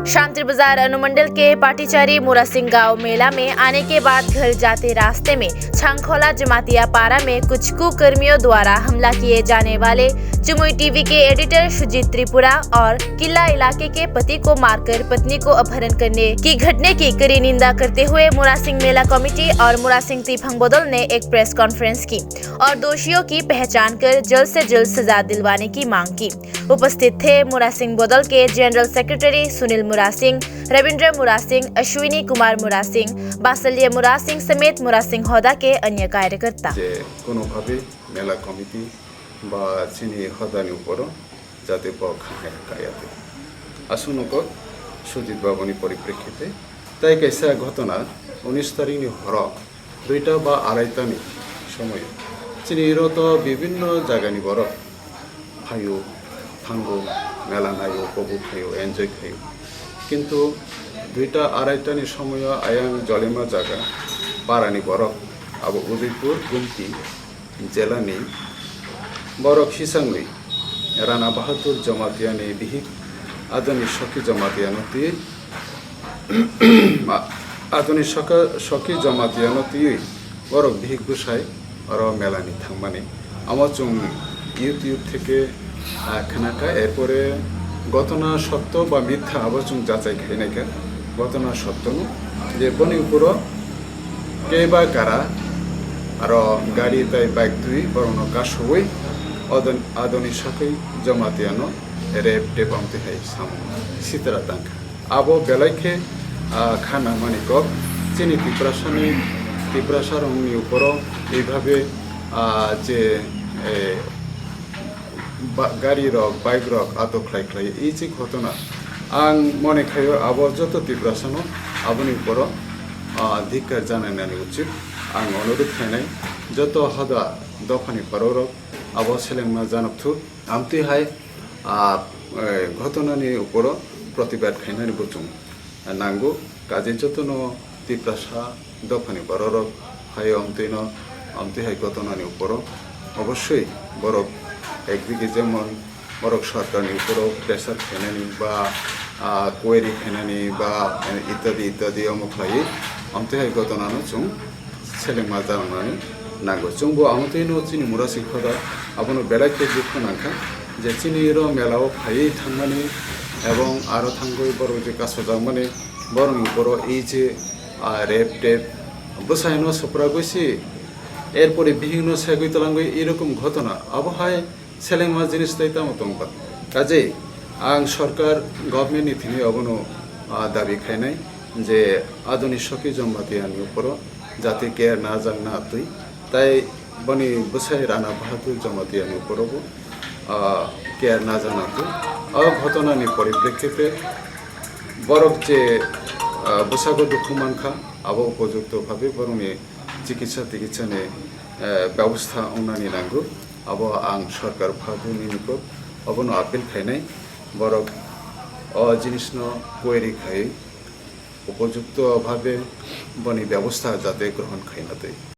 शांति बाजार अनुमंडल के पाटीचारी मुरासिंग गांव मेला में आने के बाद घर जाते रास्ते में छांगखोला जमातिया पारा में कुछ कुकर्मियों द्वारा हमला किए जाने वाले जमुई टीवी के एडिटर सुजीत त्रिपुरा और किला इलाके के पति को मारकर पत्नी को अपहरण करने की घटने की कड़ी निंदा करते हुए मुरासिंग मेला कमेटी और मुरासिंग तिफंग बोदल ने एक प्रेस कॉन्फ्रेंस की और दोषियों की पहचान कर जल्द से जल्द सजा दिलवाने की मांग की। उपस्थित थे मुरासिंग बोदल के जनरल सेक्रेटरी सुनील मुरासिंग, रविंद्र मुरासिंग, अश्विनी कुमार मुरासिंग, बासल्य मुरासिंग समेत मुरासिंग होदा के अन्य कार्यकर्ता। कोनोभावे मेला कमिटी बा चिनी हदानि उपरो जाते खायाते आसुनको सुजित बाबुनि परिप्रेक्षिते ताई कैसा घटना 19 तारिखनि हर 2टा बा 2:30टानि समय चिनिरो तो विभिन्न जायगानि बर फायो थांगो मेला नायो उपभोग खायो एनजय खायो किन्तु 2टा 2:30टानि समय आयां जलेमा जागा पारानि बरक अब उदयपुर गुमती जिल्लानि बरक हिसाङै राणा बाहादुर जमातियानि बिहिक आधुनिक सखी जमातियानति आधुनिक सखी जमातियानति बरक बिहिक बुसाय और मेलानि थांमाने आमाचुं इउट्यूब থেকে খানাকা এরপরে ঘটনা সত্য বা মিথ্যা আবচুং যাচাই খাইনাইকা ঘটনা সত্য যে বনি উপর কেবা কারা আর গাড়ি তাই বাইক দুই বরং কাশবই আদনি সাকই জমাতিয়ানো রেপ টেপ আমতে হাই সাম সিতরা তাঙ্কা আবো বেলাইকে খানা মানিকক চিনি ত্রিপুরাসার অংনি উপর এইভাবে যে गाड़ी रक बाइक रक आदब खाई ये घटना आं मने खायो अब जत टिप्रासानो आबनि ऊपर धिक्कार जानायनानै उचित आं अनुरोध खायनाय जत हदा दफानि पाररक अब सेलेंमा जानबथु आमतिहाय घटनानि ऊपर प्रतिबाद खायनानै बुचुं नांगौ काजे जतनो टिप्रासा दफानि पाररक हाय आमतिहाय घटनानि ऊपर अवश्य बरक একদিকে যেমন বরক সরকারের উপরও প্রেসার ফেনানি বা কোয়েরি ফেনানি বা ইত্যাদি ইত্যাদি অমুখাই আমতেহাই ঘটনানো जों सेलेंमा जानानै नांगौ जोंबो आमतेनो चिनि मुरासिं खदा आबनो बेलाइके दुखुनांखा जे चिनिर मेलाव फायै थांनानै এবং আরো थांगौ बरक जे कासजा माने बरं উপর এই যে রেপ টেপ বসায়নো সপ্রাগৈসি এরপরে বিভিন্ন সেগুই তলাঙ্গই এরকম ঘটনা আবহাওয়ায় সেলেংমা জিনিস তাইতা মতংপা কাজেই आं सरकार गभर्नमेन्टनि थिनि अबनो दाबि खायनाय जे आधुनिक सखी जमातियानि ऊपर जाते केयर ना जां ना तुई ताई बनि बसाय राणा बाहादुर जमातियानि ऊपरबो केयर ना जाना तुई घटनानि परिप्रेक्षिते बरक जे बसागो दुखुमानखा आबो उपयुक्त भावे बरंनि चिकित्सानि व्यवस्था अंनानि नांगौ अब आं सरकार भागुनि निकट अबनो आपिल खायनाय बरक जिनिसनो कोयरी खाय उपयुक्त भावे बनि व्यवस्था जाते ग्रहण खायनाते।